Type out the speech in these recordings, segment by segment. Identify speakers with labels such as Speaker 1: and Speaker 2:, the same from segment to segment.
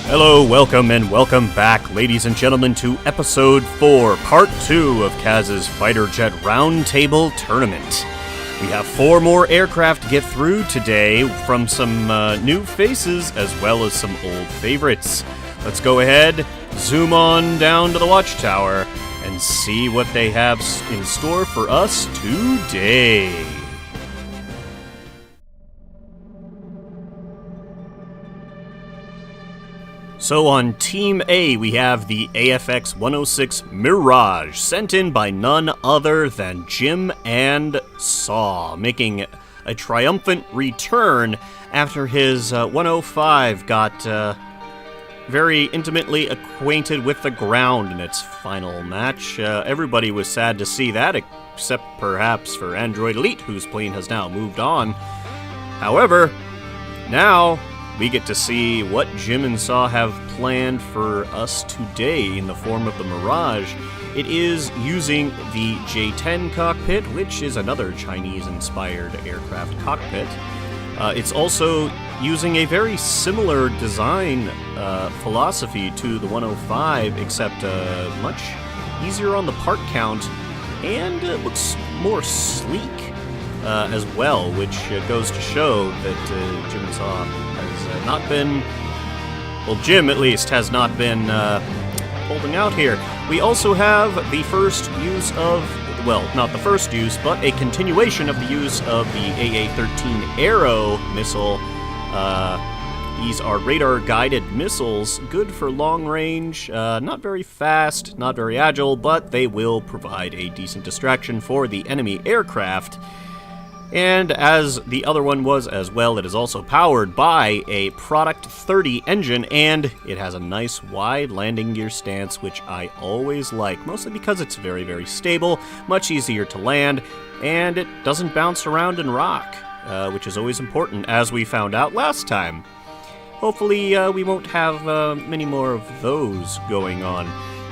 Speaker 1: Hello, welcome, and welcome back, ladies and gentlemen, to Episode 4, Part 2 of Kaz's Fighter Jet Roundtable Tournament. We have 4 more aircraft to get through today from some new faces as well as some old favorites. Let's go ahead, zoom on down to the watchtower, and see what they have in store for us today. So on Team A, we have the AFX-106 Mirage, sent in by none other than Jim and Saw, making a triumphant return after his 105 got very intimately acquainted with the ground in its final match. Everybody was sad to see that, except perhaps for Android Elite, whose plane has now moved on. However, now we get to see what Jim and Saw have planned for us today in the form of the Mirage. It is using the J-10 cockpit, which is another Chinese-inspired aircraft cockpit. It's also using a very similar design philosophy to the 105, except much easier on the part count, and it looks more sleek as well, which goes to show that Jim and Saw has not been, well, Jim at least has not been holding out here. We also have the first use of, well, not the first use, but a continuation of the use of the AA-13 Arrow missile. These are radar-guided missiles, good for long range, not very fast, not very agile, but they will provide a decent distraction for the enemy aircraft. And as the other one was as well, it is also powered by a Product 30 engine, and it has a nice wide landing gear stance, which I always like, mostly because it's very, very stable, much easier to land, and it doesn't bounce around and rock, which is always important, as we found out last time. Hopefully we won't have many more of those going on.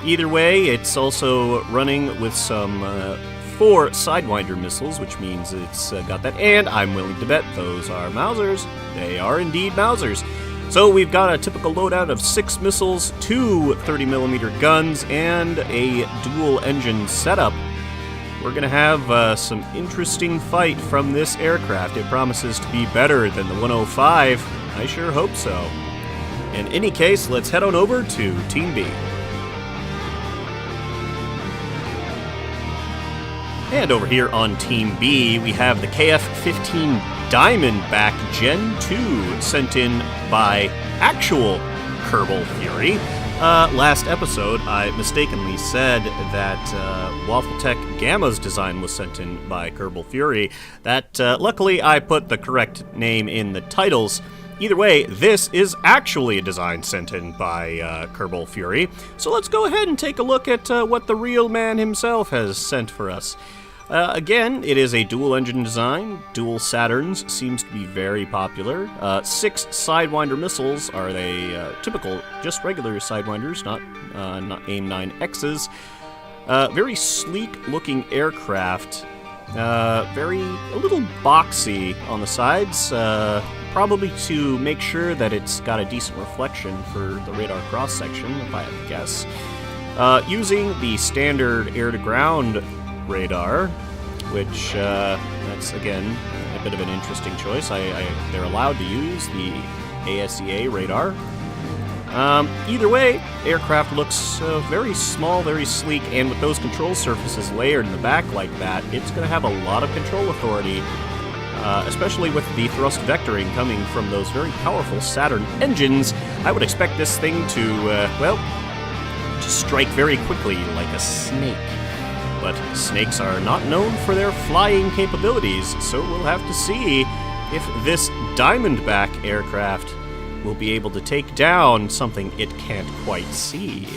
Speaker 1: Either way, it's also running with some 4 Sidewinder missiles, which means it's got that, and I'm willing to bet those are Mausers. They are indeed Mausers. So we've got a typical loadout of 6 missiles, 2 30mm guns, and a dual-engine setup. We're going to have some interesting fight from this aircraft. It promises to be better than the 105. I sure hope so. In any case, let's head on over to Team B. And over here on Team B, we have the KF-15 Diamondback Gen 2, sent in by actual Kerbal Fury. Last episode, I mistakenly said that Waffle Tech Gamma's design was sent in by Kerbal Fury. That, luckily, I put the correct name in the titles. Either way, this is actually a design sent in by Kerbal Fury. So let's go ahead and take a look at what the real man himself has sent for us. Again, it is a dual-engine design. Dual Saturns seems to be very popular. 6 Sidewinder missiles are they typical, just regular Sidewinders, not AIM-9Xs. Very sleek-looking aircraft. A little boxy on the sides, probably to make sure that it's got a decent reflection for the radar cross-section, if I had to guess. Using the standard air-to-ground radar, which that's again a bit of an interesting choice. They're allowed to use the ASEA radar. Either way, aircraft looks very small, very sleek, and with those control surfaces layered in the back like that, it's going to have a lot of control authority, especially with the thrust vectoring coming from those very powerful Saturn engines. I would expect this thing to, to strike very quickly like a snake. But snakes are not known for their flying capabilities, so we'll have to see if this Diamondback aircraft will be able to take down something it can't quite see.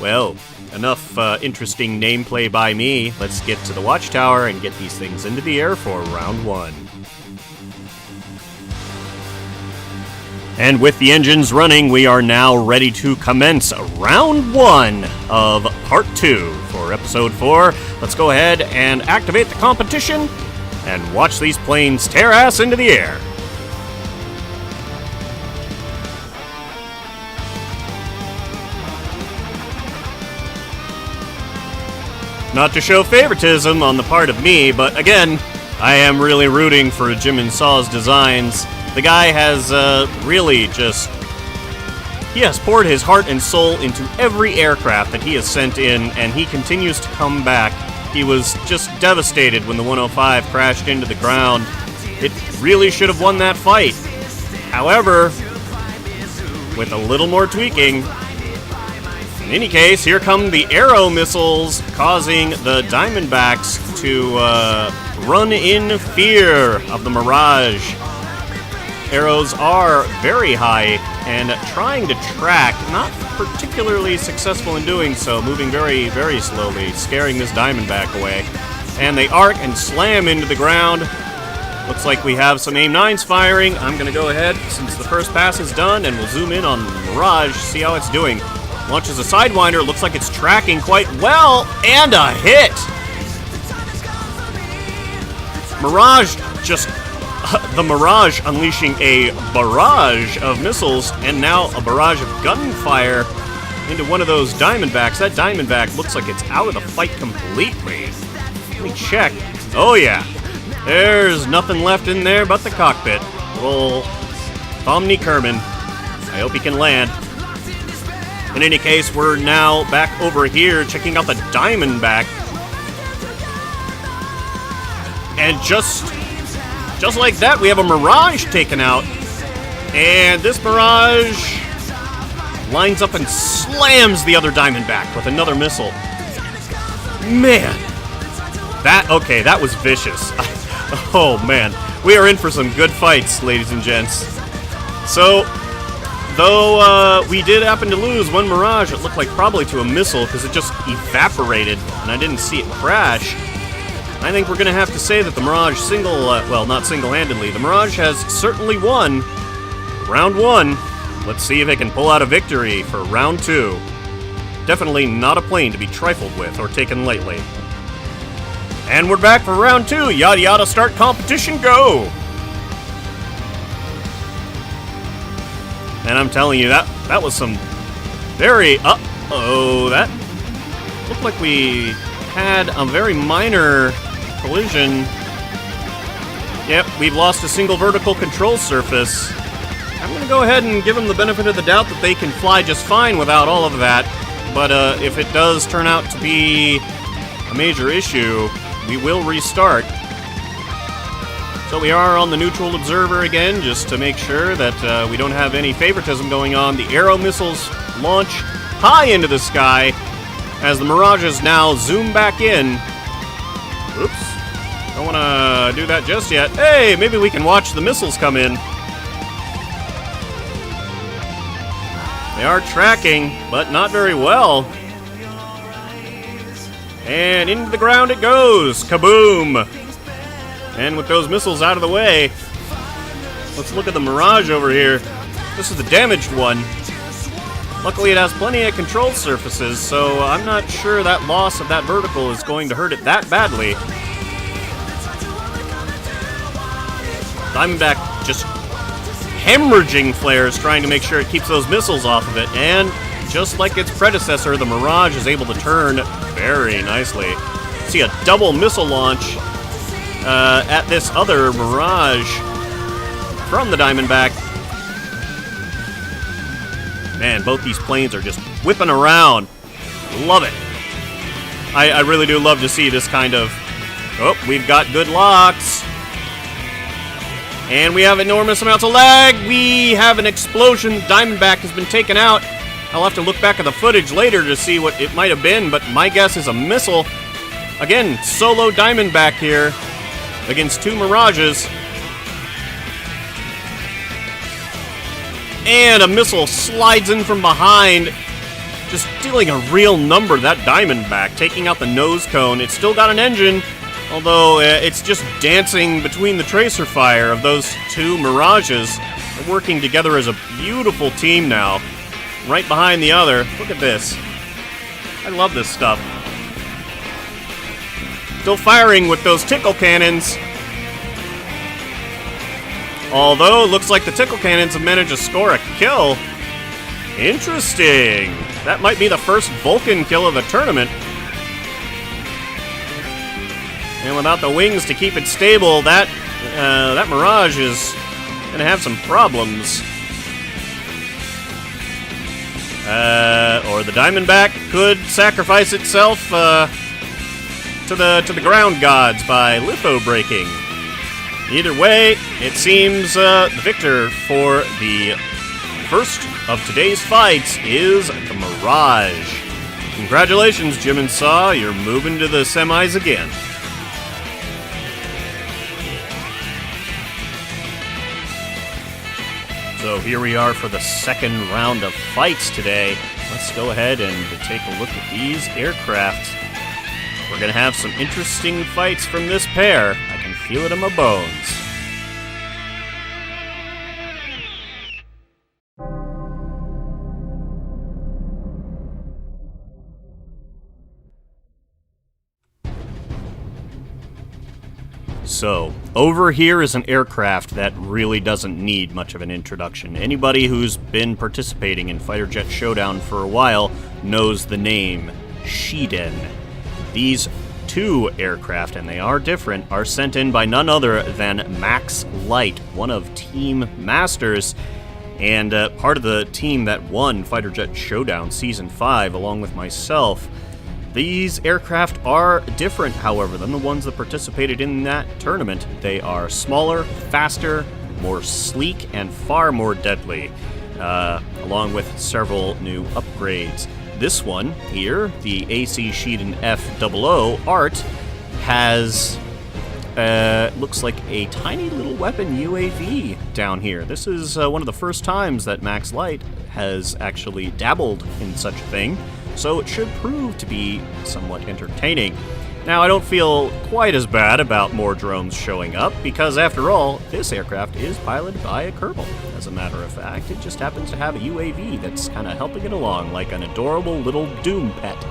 Speaker 1: Well, enough interesting nameplay by me. Let's get to the watchtower and get these things into the air for round 1. And with the engines running, we are now ready to commence round 1 of part 2 for episode 4. Let's go ahead and activate the competition and watch these planes tear ass into the air. Not to show favoritism on the part of me, but again, I am really rooting for Jim and Saw's designs. The guy has really just... He has poured his heart and soul into every aircraft that he has sent in, and he continues to come back. He was just devastated when the 105 crashed into the ground. It really should have won that fight. However, with a little more tweaking... In any case, here come the Arrow missiles, causing the Diamondbacks to run in fear of the Mirage. Arrows are very high and trying to track, not particularly successful in doing so, moving very, very slowly, scaring this Diamondback away. And they arc and slam into the ground. Looks like we have some AIM-9s firing. I'm going to go ahead, since the first pass is done, and we'll zoom in on Mirage, see how it's doing. Launches a Sidewinder, looks like it's tracking quite well, and a hit! Mirage just... the Mirage unleashing a barrage of missiles, and now a barrage of gunfire into one of those Diamondbacks. That Diamondback looks like it's out of the fight completely. Let me check. Oh yeah. There's nothing left in there but the cockpit. Little Omni Kerman. I hope he can land. In any case, we're now back over here checking out the Diamondback. And just like that, we have a Mirage taken out. And this Mirage lines up and slams the other Diamondback with another missile. Man. That was vicious. Oh, man. We are in for some good fights, ladies and gents. So, though we did happen to lose one Mirage, it looked like probably to a missile because it just evaporated, and I didn't see it crash. I think we're going to have to say that the Mirage well, not single-handedly, the Mirage has certainly won round one. Let's see if it can pull out a victory for round two. Definitely not a plane to be trifled with or taken lightly. And we're back for round two. Yada yada, start competition, go! And I'm telling you, that was some very... Uh-oh, that looked like we had a very minor collision. Yep, we've lost a single vertical control surface. I'm going to go ahead and give them the benefit of the doubt that they can fly just fine without all of that. But if it does turn out to be a major issue, we will restart. So we are on the neutral observer again, just to make sure that we don't have any favoritism going on. The Arrow missiles launch high into the sky as the Mirages now zoom back in. Oops. Don't want to do that just yet. Hey, maybe we can watch the missiles come in. They are tracking, but not very well. And into the ground it goes. Kaboom! And with those missiles out of the way, let's look at the Mirage over here. This is the damaged one. Luckily it has plenty of control surfaces, so I'm not sure that loss of that vertical is going to hurt it that badly. Diamondback just hemorrhaging flares, trying to make sure it keeps those missiles off of it. And just like its predecessor, the Mirage is able to turn very nicely. See a double missile launch at this other Mirage from the Diamondback. Man, both these planes are just whipping around. Love it. I really do love to see this kind of... Oh, we've got good locks. And we have enormous amounts of lag. We have an explosion. Diamondback has been taken out. I'll have to look back at the footage later to see what it might have been, but my guess is a missile. Again, solo Diamondback here against two Mirages. And a missile slides in from behind, just dealing a real number to that Diamondback, taking out the nose cone. It's still got an engine, although it's just dancing between the tracer fire of those two Mirages. They're working together as a beautiful team now, right behind the other. Look at this. I love this stuff. Still firing with those tickle cannons. Although, it looks like the tickle cannons have managed to score a kill. Interesting. That might be the first Vulcan kill of the tournament. And without the wings to keep it stable, that Mirage is gonna have some problems. Or the Diamondback could sacrifice itself to the ground gods by litho breaking. Either way, it seems the victor for the first of today's fights is the Mirage. Congratulations, Jim and Saw, you're moving to the semis again. So here we are for the second round of fights today. Let's go ahead and take a look at these aircraft. We're going to have some interesting fights from this pair. I can feel it in my bones. So, over here is an aircraft that really doesn't need much of an introduction. Anybody who's been participating in Fighter Jet Showdown for a while knows the name Shiden. These two aircraft, and they are different, are sent in by none other than Max Light, one of Team Masters, and part of the team that won Fighter Jet Showdown Season 5 along with myself. These aircraft are different, however, than the ones that participated in that tournament. They are smaller, faster, more sleek, and far more deadly, along with several new upgrades. This one here, the AC Shiden F00 Art, has, looks like a tiny little weapon UAV down here. This is one of the first times that Max Light has actually dabbled in such a thing, so it should prove to be somewhat entertaining. Now, I don't feel quite as bad about more drones showing up, because after all, this aircraft is piloted by a Kerbal. As a matter of fact, it just happens to have a UAV that's kind of helping it along, like an adorable little Doom pet.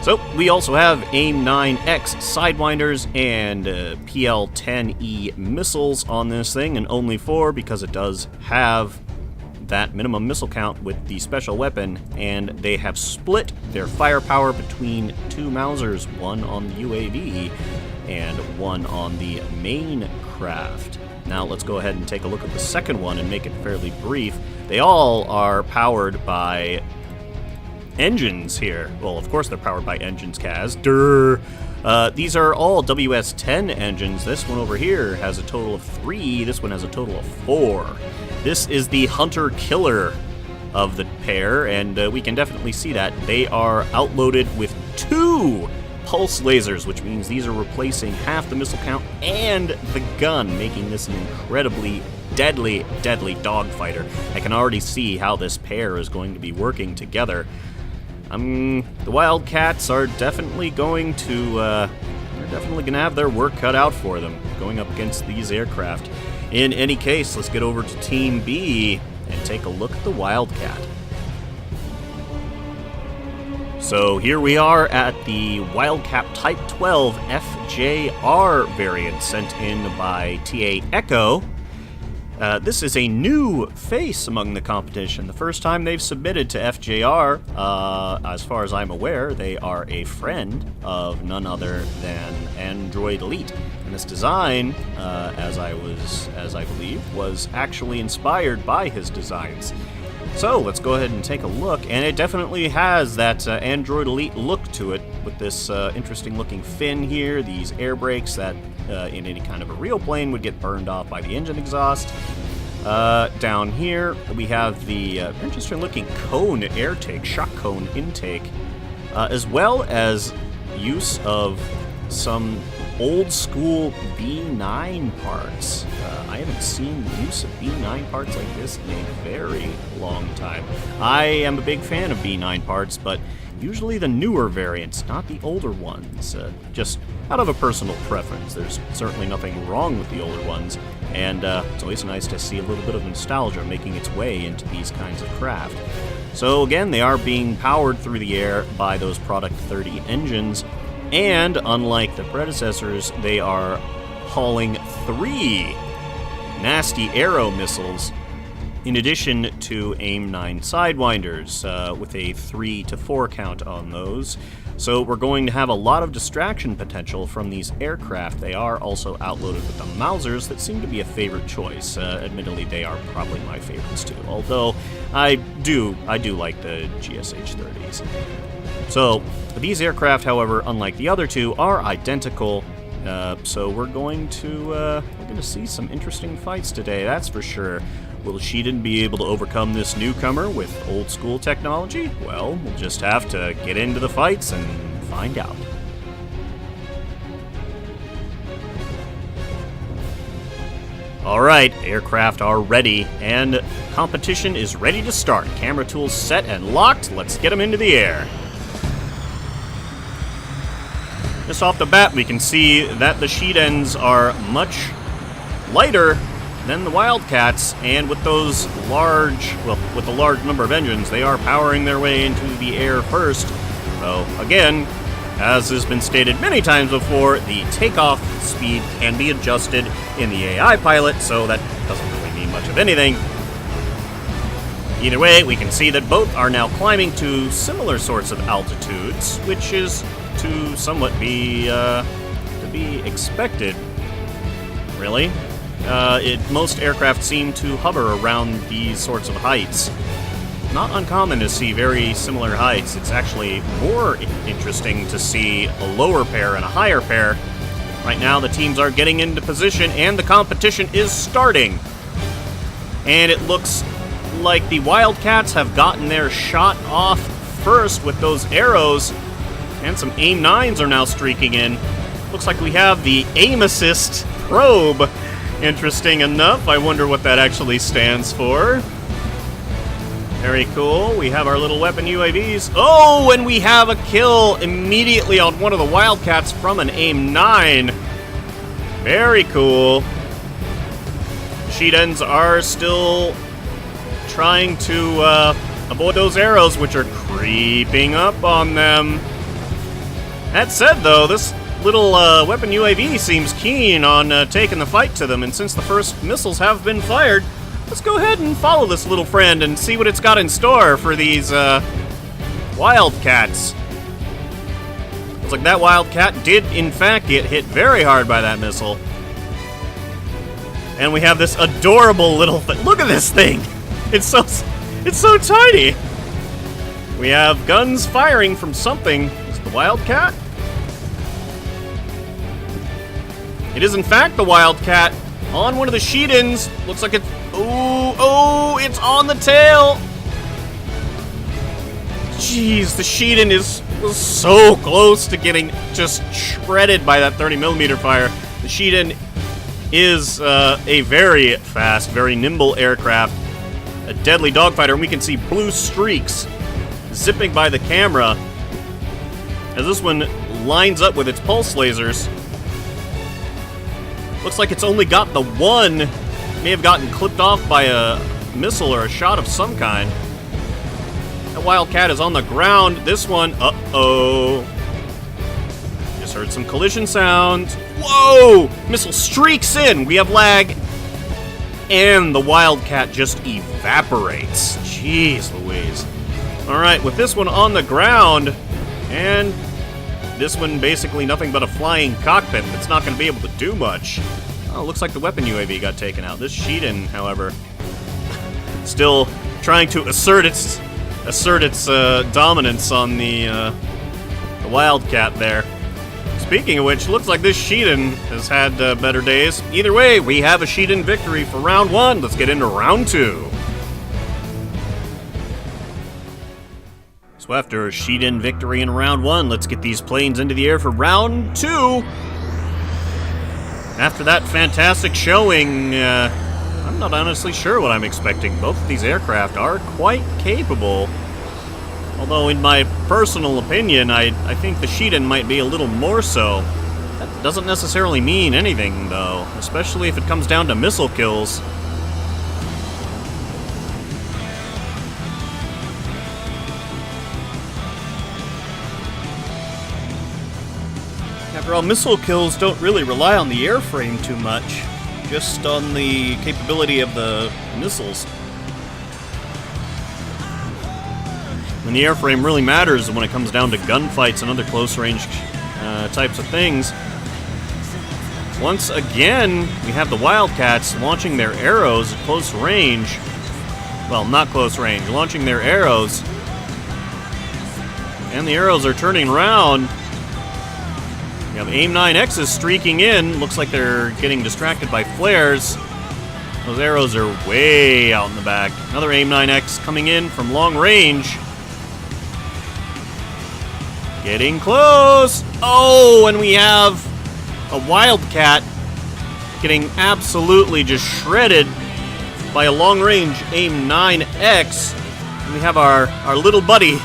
Speaker 1: So, we also have AIM-9X Sidewinders and PL-10E missiles on this thing, and only 4 because it does have that minimum missile count with the special weapon, and they have split their firepower between 2 Mausers, one on the UAV and one on the main craft. Now let's go ahead and take a look at the second one and make it fairly brief. They all are powered by engines here. Well, of course they're powered by engines, Kaz. Durr. These are all WS-10 engines. This one over here has a total of 3. This one has a total of 4. This is the hunter-killer of the pair, and we can definitely see that. They are outloaded with 2 pulse lasers, which means these are replacing half the missile count and the gun, making this an incredibly deadly dogfighter. I can already see how this pair is going to be working together. The Wildcats are definitely going to have their work cut out for them, going up against these aircraft. In any case, let's get over to Team B and take a look at the Wildcat. So here we are at the Wildcat Type 12 FJR variant sent in by TA Echo. This is a new face among the competition. The first time they've submitted to FJR, as far as I'm aware, they are a friend of none other than Android Elite. And this design, as I believe, was actually inspired by his designs. So let's go ahead and take a look, and it definitely has that Android Elite look to it, with this interesting looking fin here, these air brakes that in any kind of a real plane would get burned off by the engine exhaust. Down here we have the interesting looking cone air take, shock cone intake, as well as use of some old school B9 parts. I haven't seen the use of B9 parts like this in a very long time. I am a big fan of B9 parts, but usually the newer variants, not the older ones. Just out of a personal preference. There's certainly nothing wrong with the older ones, and it's always nice to see a little bit of nostalgia making its way into these kinds of craft. So again, they are being powered through the air by those Product 30 engines, and unlike the predecessors, they are hauling 3 nasty arrow missiles in addition to AIM-9 Sidewinders, with a 3 to 4 count on those. so we're going to have a lot of distraction potential from these aircraft. They are also outloaded with the Mausers that seem to be a favorite choice. Admittedly, they are probably my favorites too, although I do like the GSH-30s. So, these aircraft, however, unlike the other two, are identical. So we're going to see some interesting fights today, that's for sure. Will Shiden be able to overcome this newcomer with old school technology? Well, we'll just have to get into the fights and find out. Alright, aircraft are ready, and competition is ready to start. Camera tools set and locked, let's get them into the air. Just off the bat, we can see that the Shidens are much lighter than the Wildcats, and with those with the large number of engines, they are powering their way into the air first. So, again, as has been stated many times before, the takeoff speed can be adjusted in the AI pilot, so that doesn't really mean much of anything. Either way, we can see that both are now climbing to similar sorts of altitudes, which is to somewhat be expected, really. Most aircraft seem to hover around these sorts of heights. Not uncommon to see very similar heights. It's actually more interesting to see a lower pair and a higher pair. Right now, the teams are getting into position, and the competition is starting. And it looks like the Wildcats have gotten their shot off first with those arrows. And some AIM-9s are now streaking in. Looks like we have the aim assist probe. Interesting enough. I wonder what that actually stands for. Very cool. We have our little weapon UAVs. Oh, and we have a kill immediately on one of the Wildcats from an AIM-9. Very cool. Shidens are still trying to avoid those arrows, which are creeping up on them. That said, though, this little weapon UAV seems keen on taking the fight to them, and since the first missiles have been fired, let's go ahead and follow this little friend and see what it's got in store for these Wildcats. Looks like that Wildcat did, in fact, get hit very hard by that missile. And we have this adorable little thing. Look at this thing! It's so tiny! We have guns firing from something. Is it the Wildcat? It is, in fact, the Wildcat on one of the Shidens. Looks like it's... Oh, it's on the tail! Jeez, the Shiden was so close to getting just shredded by that 30mm fire. The Shiden is a very fast, very nimble aircraft. A deadly dogfighter, and we can see blue streaks zipping by the camera as this one lines up with its pulse lasers. Looks like it's only got the one. May have gotten clipped off by a missile or a shot of some kind. That Wildcat is on the ground. This one, uh-oh. Just heard some collision sounds. Whoa! Missile streaks in. We have lag. And the Wildcat just evaporates. Jeez Louise. Alright, with this one on the ground, and this one basically nothing but a flying cockpit that's not going to be able to do much. Oh, looks like the weapon UAV got taken out. This Shiden, however, still trying to assert its dominance on the Wildcat there. Speaking of which, looks like this Shiden has had better days. Either way, we have a Shiden victory for round one. Let's get into round two. So after a Shiden victory in round one, let's get these planes into the air for round two. After that fantastic showing, I'm not honestly sure what I'm expecting. Both of these aircraft are quite capable. Although, in my personal opinion, I think the Shiden might be a little more so. That doesn't necessarily mean anything, though, especially if it comes down to missile kills. After all, missile kills don't really rely on the airframe too much, just on the capability of the missiles. And the airframe really matters when it comes down to gunfights and other close-range types of things. Once again, we have the Wildcats launching their arrows at close range. Well, not close range, launching their arrows. And the arrows are turning around. We have AIM-9X's streaking in. Looks like they're getting distracted by flares. Those arrows are way out in the back. Another AIM-9X coming in from long range. Getting close. Oh, and we have a Wildcat getting absolutely just shredded by a long-range AIM-9X. And we have our little buddy,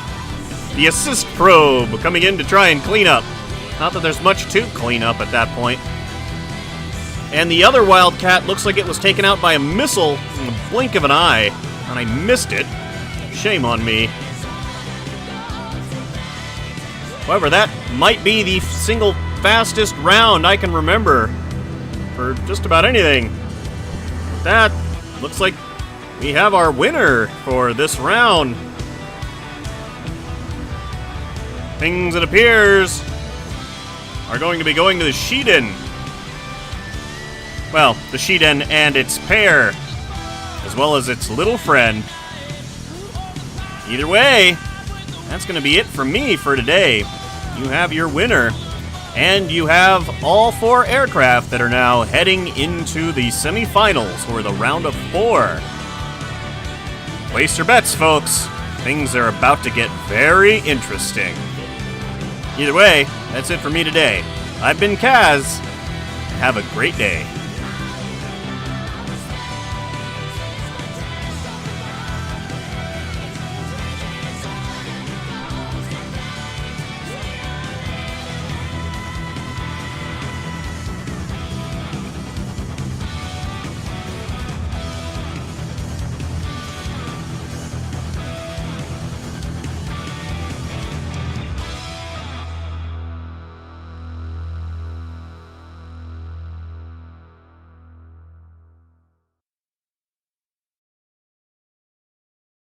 Speaker 1: the assist probe, coming in to try and clean up. Not that there's much to clean up at that point. And the other Wildcat looks like it was taken out by a missile in the blink of an eye, and I missed it. Shame on me. However, that might be the single fastest round I can remember for just about anything. That looks like we have our winner for this round. Things, it appears, are going to be going to the Shiden. Well, the Shiden and its pair, as well as its little friend. Either way, that's going to be it from me for today. You have your winner, and you have all 4 aircraft that are now heading into the semifinals, or the round of 4. Place your bets, folks. Things are about to get very interesting. Either way, that's it for me today. I've been Kaz. Have a great day.